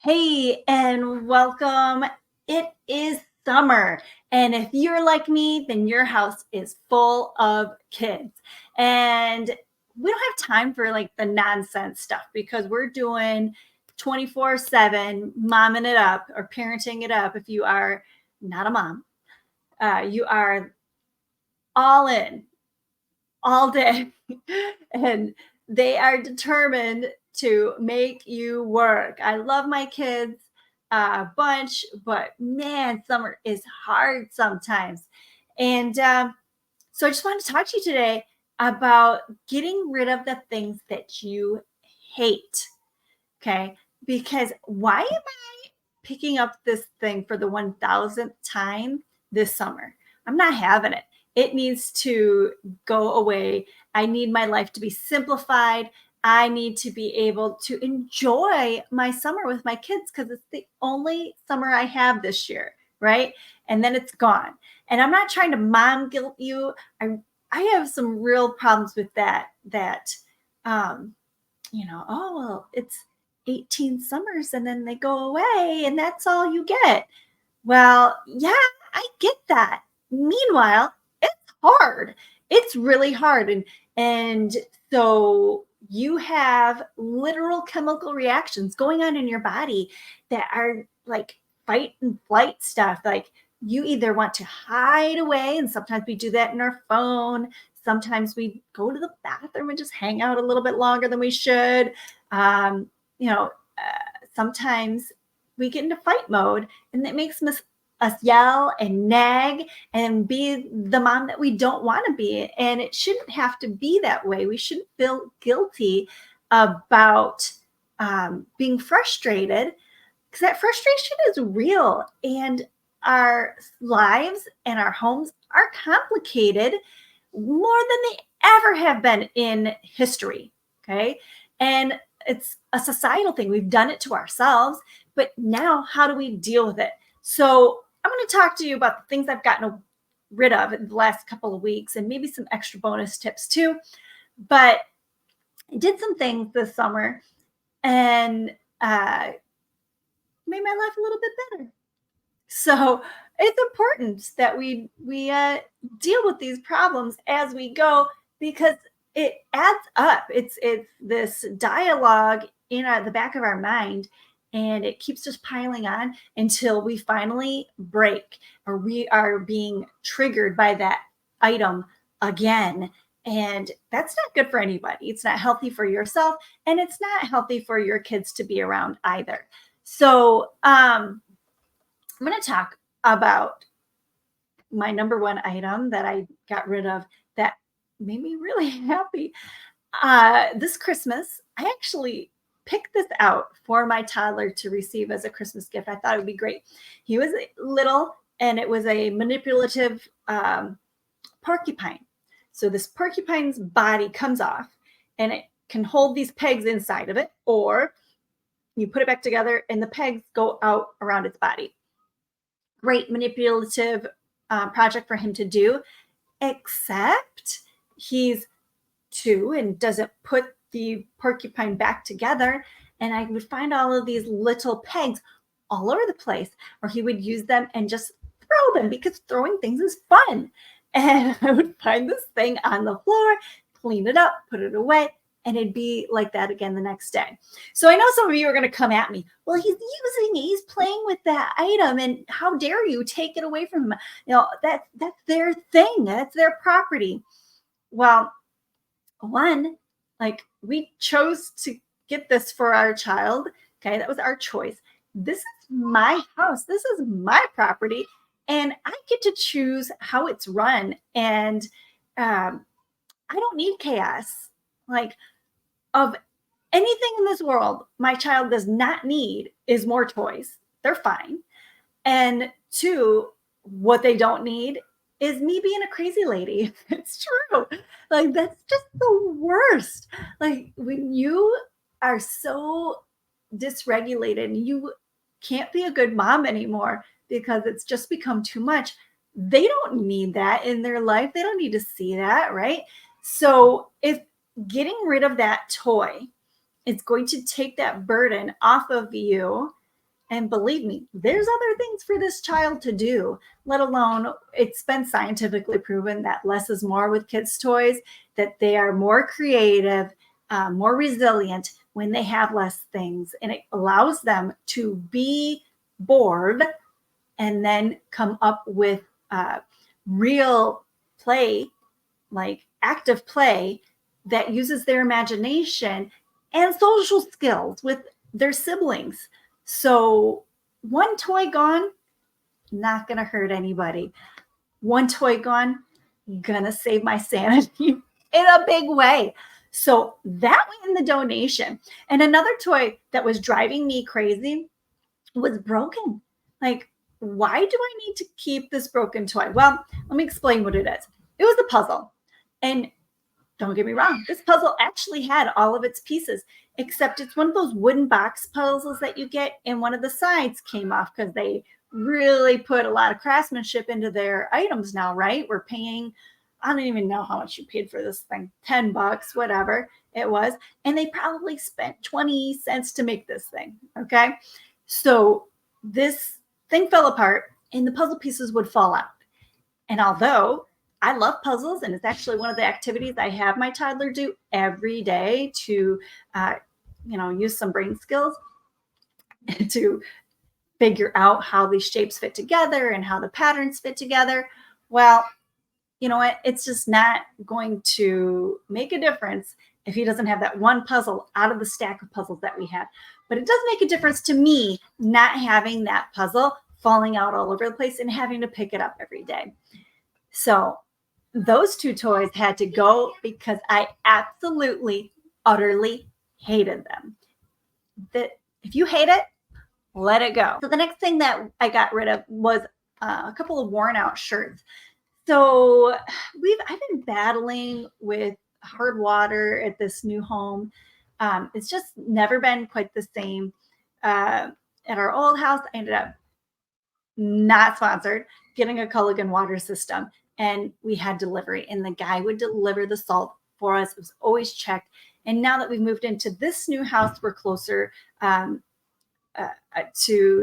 Hey, and welcome. It is summer. And if you're like me, then your house is full of kids. And we don't have time for like the nonsense stuff because we're doing 24/7 momming it up or parenting it up. If you are not a mom, you are all in all day. And they are determined to make you work. I love my kids a bunch, but man, summer is hard sometimes. And so I just wanted to talk to you today about getting rid of the things that you hate. Okay. Because why am I picking up this thing for the 1000th time this summer? I'm not having it. It needs to go away. I need my life to be simplified. I need to be able to enjoy my summer with my kids because it's the only summer I have this year, right? And then it's gone. And I'm not trying to mom guilt you. I have some real problems with that oh well, it's 18 summers and then they go away and that's all you get. Well, yeah, I get that. Meanwhile, it's hard. It's really hard. And so you have literal chemical reactions going on in your body that are like fight and flight stuff. Like you either want to hide away, and sometimes we do that in our phone. Sometimes we go to the bathroom and just hang out a little bit longer than we should. Um, you know, Sometimes we get into fight mode, and it makes us yell and nag and be the mom that we don't want to be. And it shouldn't have to be that way. We shouldn't feel guilty about being frustrated because that frustration is real. And our lives and our homes are complicated more than they ever have been in history. Okay. And it's a societal thing. We've done it to ourselves, but now how do we deal with it? So I'm going to talk to you about the things I've gotten rid of in the last couple of weeks and maybe some extra bonus tips too. But I did some things this summer and made my life a little bit better. So it's important that we deal with these problems as we go because it adds up. It's this dialogue in the back of our mind, and it keeps just piling on until we finally break or we are being triggered by that item again. And that's not good for anybody. It's not healthy for yourself, and it's not healthy for your kids to be around either. So I'm going to talk about my number one item that I got rid of that made me really happy. This Christmas, I actually picked this out for my toddler to receive as a Christmas gift. I thought it would be great. He was little, and it was a manipulative porcupine. So this porcupine's body comes off, and it can hold these pegs inside of it, or you put it back together, and the pegs go out around its body. Great manipulative project for him to do, except he's 2 and doesn't put the porcupine back together. And I would find all of these little pegs all over the place, or he would use them and just throw them because throwing things is fun. And I would find this thing on the floor, clean it up, put it away, and it'd be like that again the next day. So I know some of you are going to come at me. Well, he's playing with that item, and how dare you take it away from him? That's their thing. That's their property. Well, one, like we chose to get this for our child. Okay, that was our choice. This is my house. This is my property, and I get to choose how it's run. And I don't need chaos. Like, of anything in this world, my child does not need is more toys. They're fine. And 2, what they don't need is me being a crazy lady. It's true. Like, that's just the worst. Like, when you are so dysregulated and you can't be a good mom anymore because it's just become too much, they don't need that in their life. They don't need to see that, right? So if getting rid of that toy is going to take that burden off of you, And believe me, there's other things for this child to do, let alone it's been scientifically proven that less is more with kids' toys, that they are more creative, more resilient when they have less things. And it allows them to be bored and then come up with real play, like active play that uses their imagination and social skills with their siblings. So one toy gone, not going to hurt anybody. One toy gone, gonna save my sanity in a big way. So that went in the donation. And another toy that was driving me crazy was broken. Like, why do I need to keep this broken toy? Well, let me explain what it is. It was a puzzle. And don't get me wrong, this puzzle actually had all of its pieces, except it's one of those wooden box puzzles that you get, and one of the sides came off because they really put a lot of craftsmanship into their items now, right? We're paying, I don't even know how much you paid for this thing, $10, whatever it was. And they probably spent 20 cents to make this thing. Okay. So this thing fell apart and the puzzle pieces would fall out. And although I love puzzles, and it's actually one of the activities I have my toddler do every day to, use some brain skills to figure out how these shapes fit together and how the patterns fit together. Well, you know what? It's just not going to make a difference if he doesn't have that one puzzle out of the stack of puzzles that we have. But it does make a difference to me not having that puzzle falling out all over the place and having to pick it up every day. So those two toys had to go because I absolutely, utterly hated them. That if you hate it, let it go. So the next thing that I got rid of was a couple of worn out shirts. So I've been battling with hard water at this new home. It's just never been quite the same. At our old house, I ended up not sponsored, getting a Culligan water system, and we had delivery, and the guy would deliver the salt for us. It was always checked. And now that we've moved into this new house, we're closer to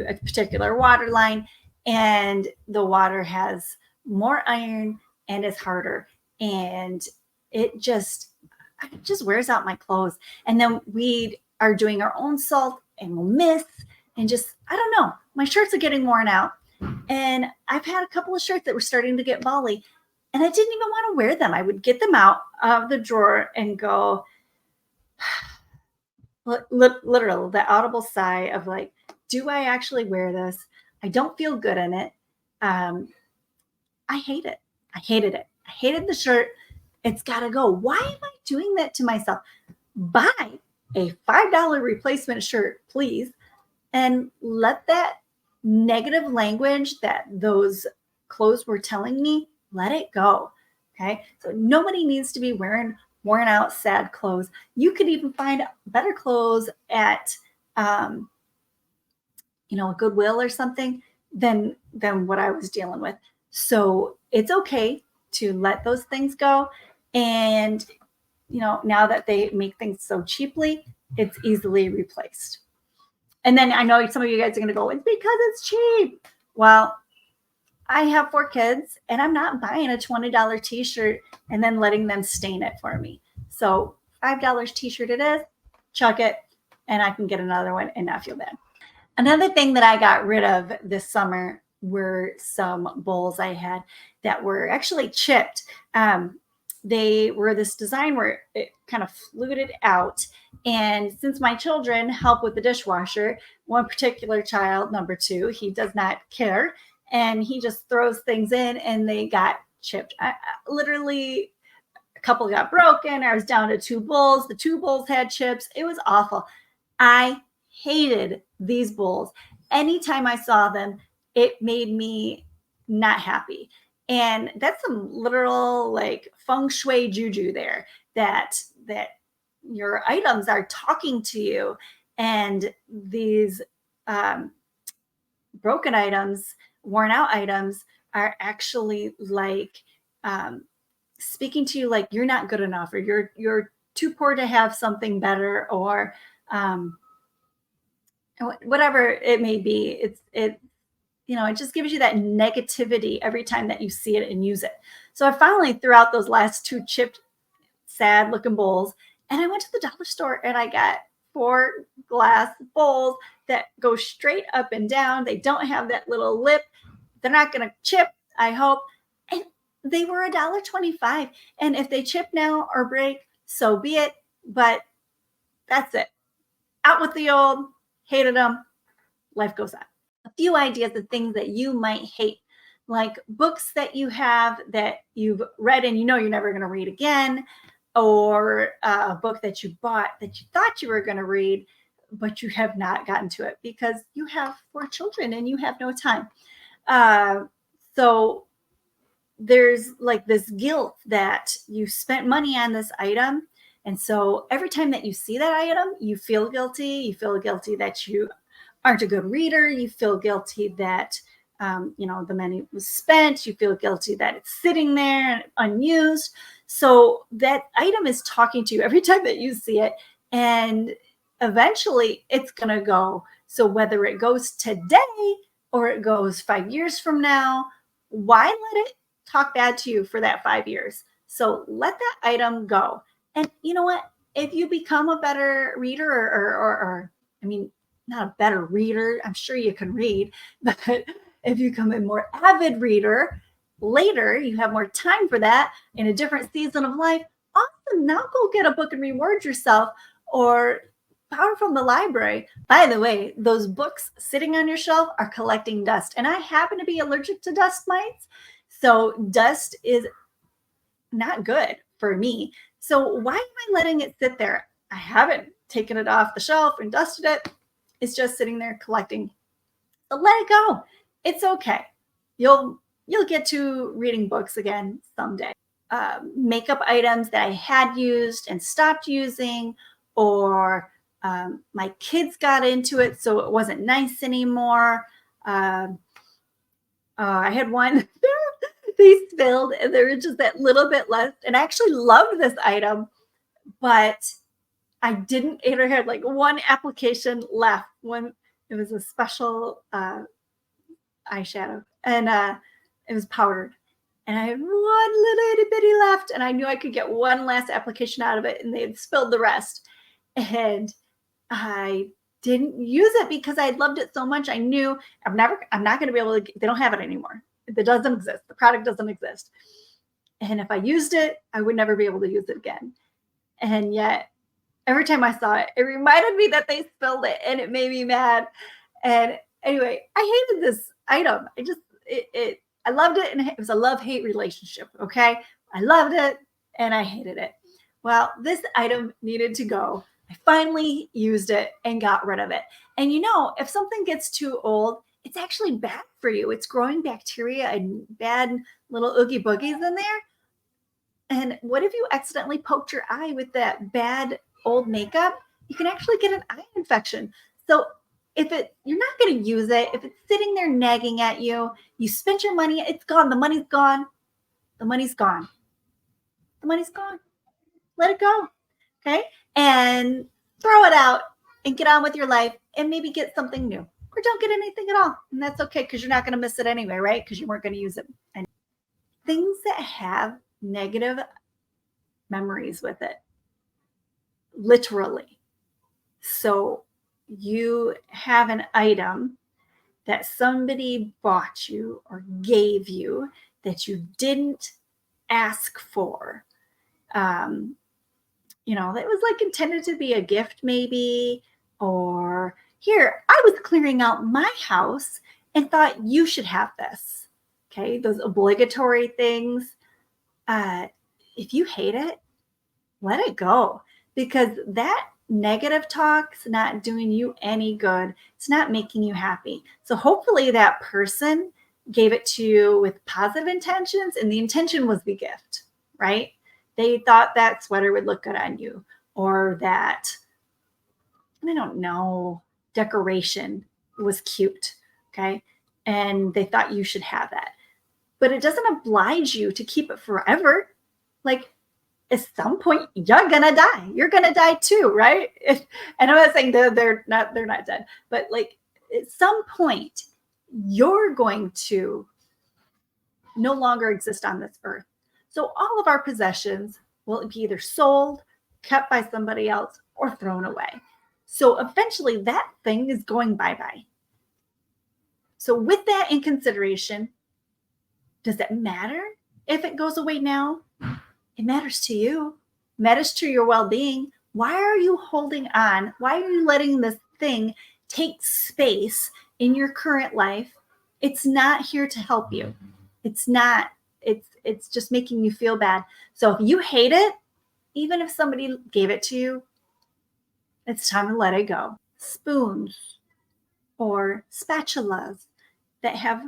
a particular water line, and the water has more iron and is harder, and it just wears out my clothes. And then we are doing our own salt and we'll miss, and just, I don't know, my shirts are getting worn out. And I've had a couple of shirts that were starting to get volley, and I didn't even want to wear them. I would get them out of the drawer and go, literal, the audible sigh of like, do I actually wear this? I don't feel good in it. I hate it. I hated it. I hated the shirt. It's got to go. Why am I doing that to myself? Buy a $5 replacement shirt, please, and let that negative language that those clothes were telling me, let it go. Okay. So nobody needs to be wearing worn out, sad clothes. You could even find better clothes at, a Goodwill or something than what I was dealing with. So it's okay to let those things go. And, now that they make things so cheaply, it's easily replaced. And then I know some of you guys are going to go, it's because it's cheap. Well, I have 4 kids, and I'm not buying a $20 t-shirt and then letting them stain it for me. So $5 t-shirt it is, chuck it, and I can get another one and not feel bad. Another thing that I got rid of this summer were some bowls I had that were actually chipped. They were this design where it kind of fluted out. And since my children help with the dishwasher, one particular child, number 2, he does not care. And he just throws things in and they got chipped. Literally, a couple got broken. I was down to 2 bowls. The 2 bowls had chips. It was awful. I hated these bowls. Anytime I saw them, it made me not happy. And that's some literal like feng shui juju there, that your items are talking to you. And these broken items, worn out items are actually like speaking to you like you're not good enough, or you're too poor to have something better, or whatever it may be. It just gives you that negativity every time that you see it and use it. So I finally threw out those last two chipped, sad looking bowls, and I went to the dollar store and I got 4 glass bowls that go straight up and down. They don't have that little lip. They're not going to chip, I hope. And they were $1.25. And if they chip now or break, so be it. But that's it. Out with the old, hated them, life goes on. A few ideas of things that you might hate, like books that you have that you've read and you know you're never going to read again, or a book that you bought that you thought you were going to read, but you have not gotten to it because you have 4 children and you have no time. So there's like this guilt that you spent money on this item. And so every time that you see that item, you feel guilty. You feel guilty that you aren't a good reader. You feel guilty that, the money was spent. You feel guilty that it's sitting there unused. So that item is talking to you every time that you see it. And eventually it's going to go. So whether it goes today or it goes 5 years from now, why let it talk bad to you for that 5 years? So let that item go. And you know what? If you become a better reader or not a better reader, I'm sure you can read, but if you become a more avid reader later, you have more time for that in a different season of life. Awesome. Now go get a book and reward yourself or borrow from the library. By the way, those books sitting on your shelf are collecting dust. And I happen to be allergic to dust mites. So dust is not good for me. So why am I letting it sit there? I haven't taken it off the shelf and dusted it. It's just sitting there collecting. So let it go. It's okay. You'll get to reading books again someday. Makeup items that I had used and stopped using, or my kids got into it, so it wasn't nice anymore. I had one they spilled and there was just that little bit left. And I actually loved this item, but I didn't, it had like one application left when it was a special eyeshadow, and it was powdered. And I had one little itty bitty left, and I knew I could get one last application out of it, and they had spilled the rest. And I didn't use it because I loved it so much. I knew I'm not going to be able to, they don't have it anymore. It doesn't exist. The product doesn't exist. And if I used it, I would never be able to use it again. And yet, every time I saw it, it reminded me that they spilled it, and it made me mad. And anyway, I hated this item. I loved it, and it was a love-hate relationship, okay? I loved it, and I hated it. Well, this item needed to go. I finally used it and got rid of it. And if something gets too old, it's actually bad for you. It's growing bacteria and bad little oogie boogies in there. And what if you accidentally poked your eye with that bad old makeup? You can actually get an eye infection. So if you're not going to use it, if it's sitting there nagging at you, you spent your money, it's gone. The money's gone. The money's gone. The money's gone. Let it go. Okay. And throw it out and get on with your life and maybe get something new, or don't get anything at all. And that's okay, because you're not going to miss it anyway, right? Because you weren't going to use it. And things that have negative memories with it, literally. So you have an item that somebody bought you or gave you that you didn't ask for. That was like intended to be a gift maybe, or here, I was clearing out my house and thought you should have this. Okay, those obligatory things. If you hate it, let it go, because that negative talk's not doing you any good. It's not making you happy. So hopefully that person gave it to you with positive intentions, and the intention was the gift, right? They thought that sweater would look good on you, or that, I don't know, decoration was cute, okay? And they thought you should have that. But it doesn't oblige you to keep it forever. Like, at some point you're gonna die. You're gonna die too, right? And I'm not saying they're not dead, but like at some point you're going to no longer exist on this earth. So all of our possessions will be either sold, kept by somebody else, or thrown away. So eventually that thing is going bye-bye. So with that in consideration, does it matter if it goes away now? It matters to you. It matters to your well-being. Why are you holding on? Why are you letting this thing take space in your current life? It's not here to help you. It's not. It's just making you feel bad. So if you hate it, even if somebody gave it to you, it's time to let it go. Spoons or spatulas that have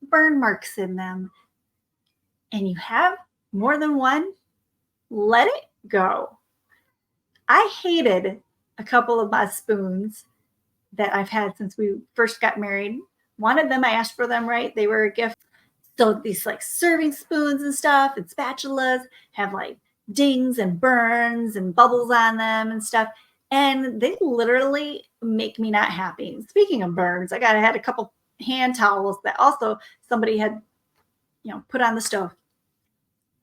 burn marks in them, and you have more than one, let it go. I hated a couple of my spoons that I've had since we first got married. Wanted them, I asked for them, right? They were a gift. So these like serving spoons and stuff and spatulas have like dings and burns and bubbles on them and stuff. And they literally make me not happy. Speaking of burns, I had a couple hand towels that also somebody had, put on the stove.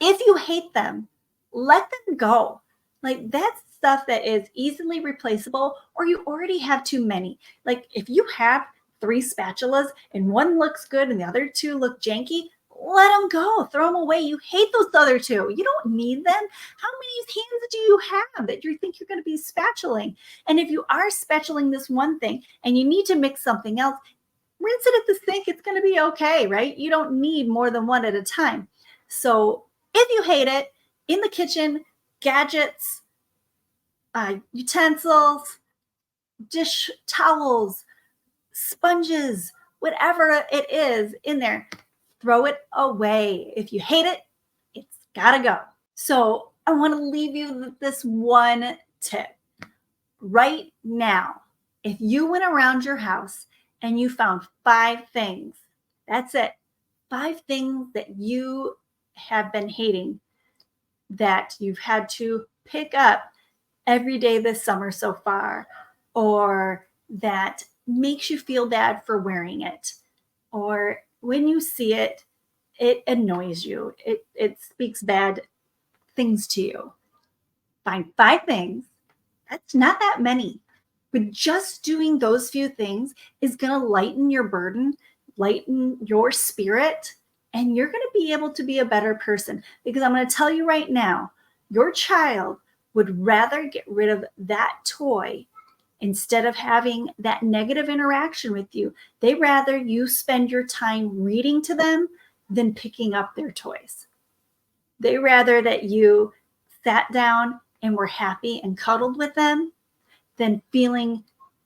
If you hate them, let them go. Like that's stuff that is easily replaceable, or you already have too many. Like if you have 3 spatulas and one looks good and the other 2 look janky, let them go. Throw them away. You hate those other 2. You don't need them. How many hands do you have that you think you're going to be spatulaing? And if you are spatulaing this one thing and you need to mix something else, rinse it at the sink. It's going to be okay, right? You don't need more than one at a time. So if you hate it, in the kitchen, gadgets, utensils, dish towels, sponges, whatever it is in there, throw it away. If you hate it, it's gotta go. So I want to leave you with this one tip. Right now, if you went around your house and you found 5 things, that's it. 5 things that you have been hating that you've had to pick up every day this summer so far, or that makes you feel bad for wearing it, or when you see it, it annoys you. It speaks bad things to you. Find 5 things. That's not that many. But just doing those few things is going to lighten your burden, lighten your spirit, and you're going to be able to be a better person. Because I'm going to tell you right now, your child would rather get rid of that toy instead of having that negative interaction with you. They rather you spend your time reading to them than picking up their toys. They rather that you sat down and were happy and cuddled with them than feeling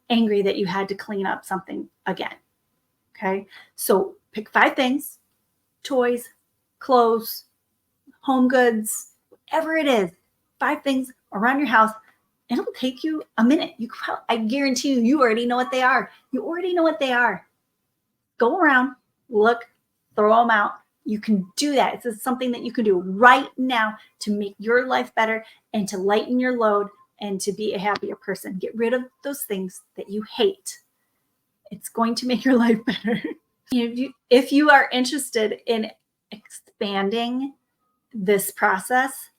angry that you had to clean up something again. Okay, so pick 5 things: toys, clothes, home goods, whatever it is. 5 things around your house. It'll take you a minute. I guarantee you already know what they are. You already know what they are. Go around, look, throw them out. You can do that. It's something that you can do right now to make your life better and to lighten your load and to be a happier person. Get rid of those things that you hate. It's going to make your life better. If you are interested in expanding this process,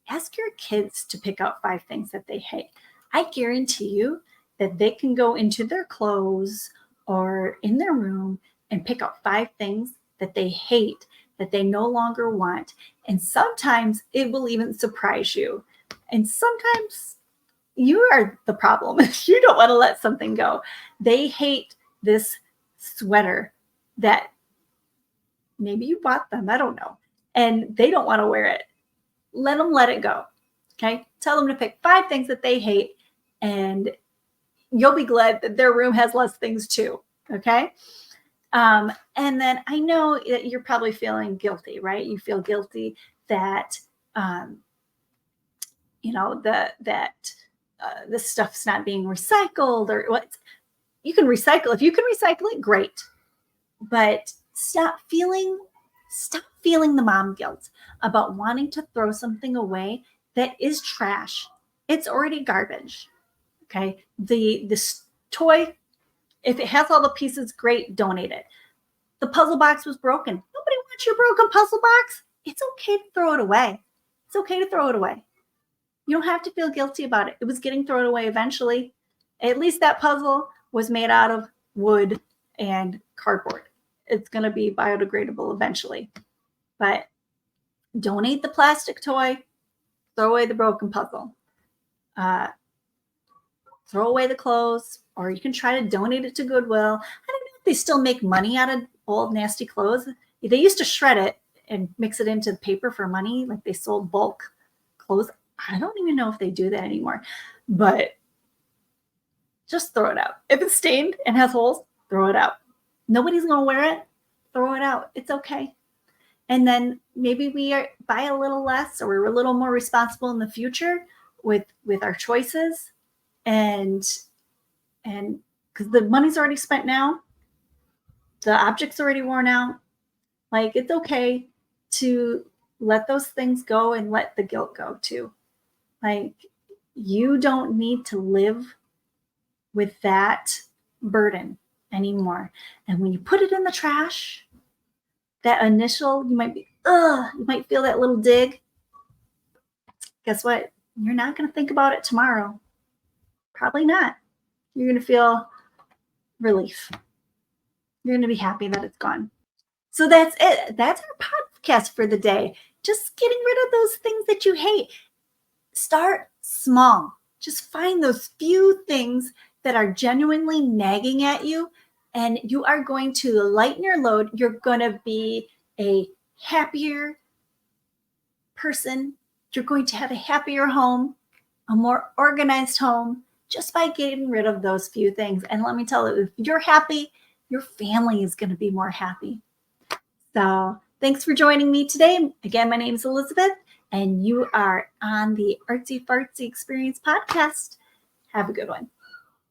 ask your kids to pick out 5 things that they hate. I guarantee you that they can go into their clothes or in their room and pick out 5 things that they hate, that they no longer want. And sometimes it will even surprise you. And sometimes you are the problem. You don't want to let something go. They hate this sweater that maybe you bought them, I don't know, and they don't want to wear it. Let it go. Okay. Tell them to pick 5 things that they hate, and you'll be glad that their room has less things too. Okay. And then I know that you're probably feeling guilty, right? You feel guilty that, this stuff's not being recycled, or what. You can recycle. If you can recycle it, great. But stop feeling the mom guilt about wanting to throw something away that is trash. It's already garbage. Okay. This toy, if it has all the pieces, great, donate it. The puzzle box was broken. Nobody wants your broken puzzle box. It's okay to throw it away. It's okay to throw it away. You don't have to feel guilty about it. It was getting thrown away eventually. At least that puzzle was made out of wood and cardboard. It's going to be biodegradable eventually. But donate the plastic toy. Throw away the broken puzzle. Throw away the clothes, or you can try to donate it to Goodwill. I don't know if they still make money out of old nasty clothes. They used to shred it and mix it into paper for money, like they sold bulk clothes. I don't even know if they do that anymore, but just throw it out. If it's stained and has holes, throw it out. Nobody's going to wear it. Throw it out. It's okay. And then maybe we buy a little less, or we're a little more responsible in the future with our choices. And because the money's already spent now, the object's already worn out. Like, it's okay to let those things go and let the guilt go too. Like, you don't need to live with that burden anymore. And when you put it in the trash, that initial, you might feel that little dig. Guess what? You're not going to think about it tomorrow. Probably not. You're going to feel relief. You're going to be happy that it's gone. So that's it. That's our podcast for the day. Just getting rid of those things that you hate. Start small. Just find those few things that are genuinely nagging at you, and you are going to lighten your load. You're going to be a happier person. You're going to have a happier home, a more organized home, just by getting rid of those few things. And let me tell you, if you're happy, your family is going to be more happy. So thanks for joining me today. Again, my name is Elizabeth, and you are on the ArtsyFartzy Experience podcast. Have a good one.